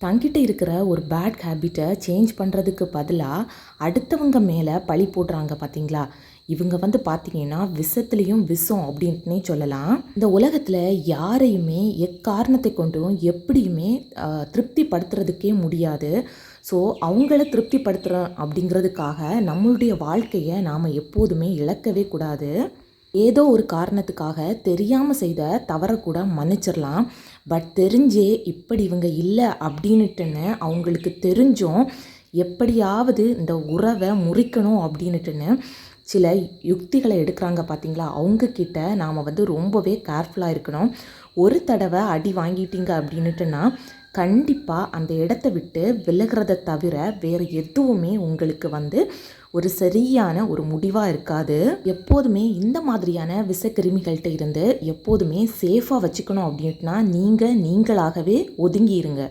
தங்கிட்ட இருக்கிற ஒரு பேட் ஹேபிட்டை சேஞ்ச் பண்ணுறதுக்கு பதிலாக அடுத்தவங்க மேலே பழி போடுறாங்க பார்த்தீங்களா. இவங்க பார்த்தீங்கன்னா விஷத்துலேயும் விஷம் அப்படின்ட்டுனே சொல்லலாம். இந்த உலகத்தில் யாரையுமே எக்காரணத்தை கொண்டும் எப்படியுமே திருப்திப்படுத்துறதுக்கே முடியாது. ஸோ அவங்கள திருப்திப்படுத்துகிறோம் அப்படிங்கிறதுக்காக நம்மளுடைய வாழ்க்கையை நாம் எப்போதுமே இழக்கவே கூடாது. ஏதோ ஒரு காரணத்துக்காக தெரியாமல் செய்த தவறை கூட மன்னிச்சிடலாம். பட் தெரிஞ்சே இப்படி இவங்க இல்லை அப்படின்னுட்டுன்னு அவங்களுக்கு தெரிஞ்சும் எப்படியாவது இந்த உறவை முறிக்கணும் அப்படின்னுட்டுன்னு சில யுக்திகளை எடுக்கிறாங்க பார்த்தீங்களா. அவங்கக்கிட்ட நாம் ரொம்பவே கேர்ஃபுல்லாக இருக்கணும். ஒரு தடவை அடி வாங்கிட்டீங்க அப்படின்னுட்டுன்னா கண்டிப்பாக அந்த இடத்த விட்டு விலகிறத தவிர வேறு எதுவுமே உங்களுக்கு ஒரு சரியான ஒரு முடிவாக இருக்காது. எப்போதுமே இந்த மாதிரியான விஷக்கிருமிகள்கிட்ட இருந்து எப்போதுமே சேஃபாக வச்சுக்கணும் அப்படின்ட்டுனா நீங்களாகவே ஒதுங்கிடுங்க.